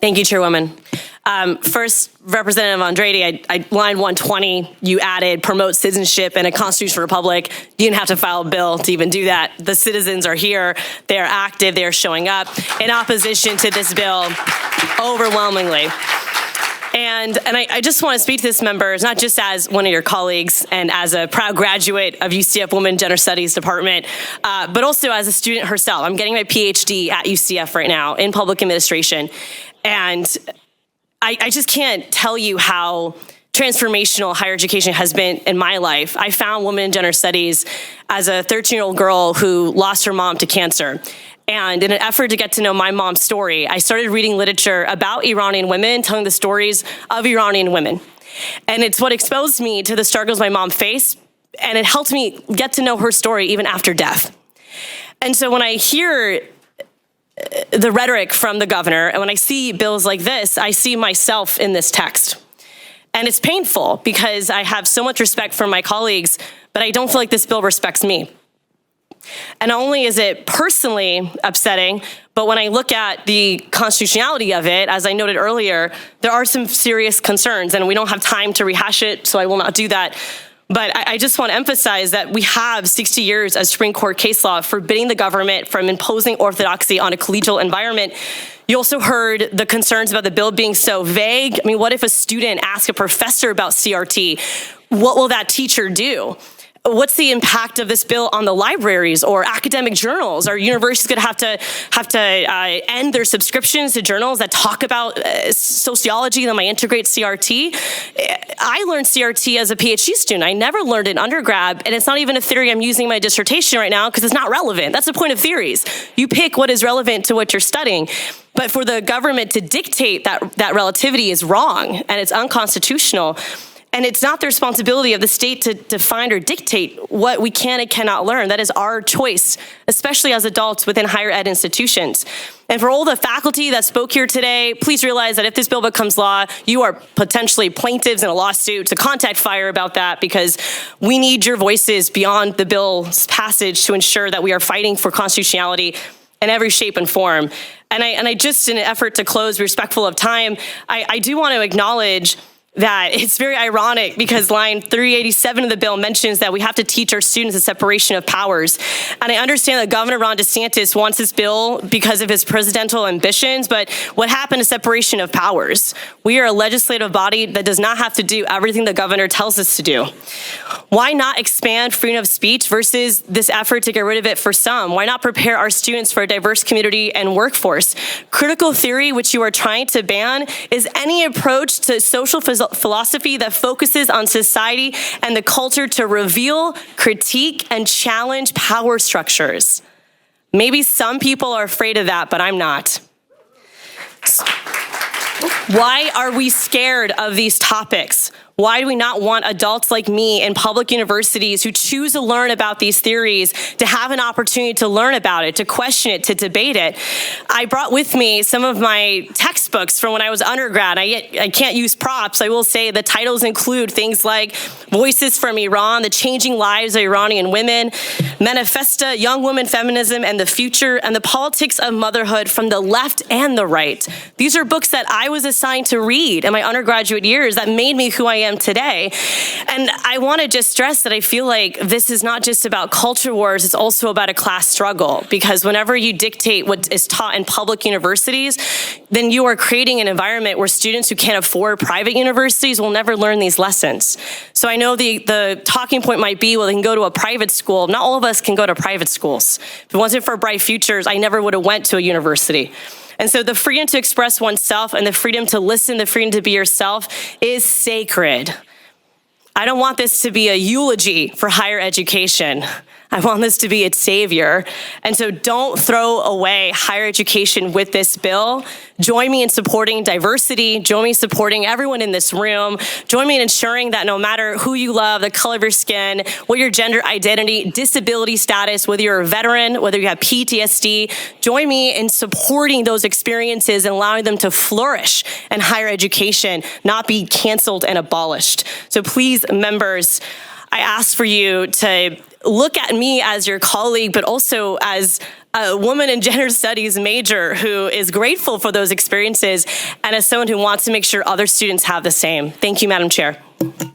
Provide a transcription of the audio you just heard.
Thank you, Chairwoman. First, Representative Andrade, line 120, you added promote citizenship in a constitutional republic. You didn't have to file a bill to even do that. The citizens are here. They are active. They are showing up in opposition to this bill overwhelmingly. And I just want to speak to this, members, not just as one of your colleagues and as a proud graduate of UCF Women Gender Studies Department, but also as a student herself. I'm getting my PhD at UCF right now in public administration. And I just can't tell you how transformational higher education has been in my life. I found Women in Gender Studies as a 13-year-old girl who lost her mom to cancer. And in an effort to get to know my mom's story, I started reading literature about Iranian women, telling the stories of Iranian women. And it's what exposed me to the struggles my mom faced, and it helped me get to know her story even after death. And so when I hear the rhetoric from the governor, and when I see bills like this, I see myself in this text. And it's painful because I have so much respect for my colleagues, but I don't feel like this bill respects me. And not only is it personally upsetting, but when I look at the constitutionality of it, as I noted earlier, there are some serious concerns, and we don't have time to rehash it, so I will not do that. But I just want to emphasize that we have 60 years of Supreme Court case law forbidding the government from imposing orthodoxy on a collegial environment. You also heard the concerns about the bill being so vague. I mean, what if a student asks a professor about CRT? What will that teacher do? What's the impact of this bill on the libraries or academic journals? Are universities going to have to end their subscriptions to journals that talk about sociology that might integrate CRT? I learned CRT as a PhD student. I never learned it in undergrad, and it's not even a theory I'm using in my dissertation right now because it's not relevant. That's the point of theories. You pick what is relevant to what you're studying. But for the government to dictate that relativity is wrong, and it's unconstitutional. And it's not the responsibility of the state to define or dictate what we can and cannot learn. That is our choice, especially as adults within higher ed institutions. And for all the faculty that spoke here today, please realize that if this bill becomes law, you are potentially plaintiffs in a lawsuit, so contact FIRE about that, because we need your voices beyond the bill's passage to ensure that we are fighting for constitutionality in every shape and form. And I just, in an effort to close, respectful of time, I do want to acknowledge that it's very ironic because line 387 of the bill mentions that we have to teach our students the separation of powers. And I understand that Governor Ron DeSantis wants this bill because of his presidential ambitions, but what happened to separation of powers? We are a legislative body that does not have to do everything the governor tells us to do. Why not expand freedom of speech versus this effort to get rid of it for some? Why not prepare our students for a diverse community and workforce? Critical theory, which you are trying to ban, is any approach to social philosophy that focuses on society and the culture to reveal, critique, and challenge power structures. Maybe some people are afraid of that, but I'm not. Why are we scared of these topics? Why do we not want adults like me in public universities who choose to learn about these theories to have an opportunity to learn about it, to question it, to debate it? I brought with me some of my textbooks from when I was undergrad. I can't use props. I will say the titles include things like Voices from Iran, The Changing Lives of Iranian Women, Manifesta, Young Women Feminism and the Future, and The Politics of Motherhood from the Left and the Right. These are books that I was assigned to read in my undergraduate years that made me who I am today. And I want to just stress that I feel like this is not just about culture wars, it's also about a class struggle, because whenever you dictate what is taught in public universities, then you are creating an environment where students who can't afford private universities will never learn these lessons. So I know the talking point might be, well, they can go to a private school. Not all of us can go to private schools. If it wasn't for Bright Futures, I never would have went to a university. And so the freedom to express oneself and the freedom to listen, the freedom to be yourself is sacred. I don't want this to be a eulogy for higher education. I want this to be its savior. And so don't throw away higher education with this bill. Join me in supporting diversity. Join me in supporting everyone in this room. Join me in ensuring that no matter who you love, the color of your skin, what your gender identity, disability status, whether you're a veteran, whether you have PTSD, join me in supporting those experiences and allowing them to flourish in higher education, not be canceled and abolished. So please, members, I ask for you to look at me as your colleague, but also as a woman in gender studies major who is grateful for those experiences and as someone who wants to make sure other students have the same. Thank you, Madam Chair.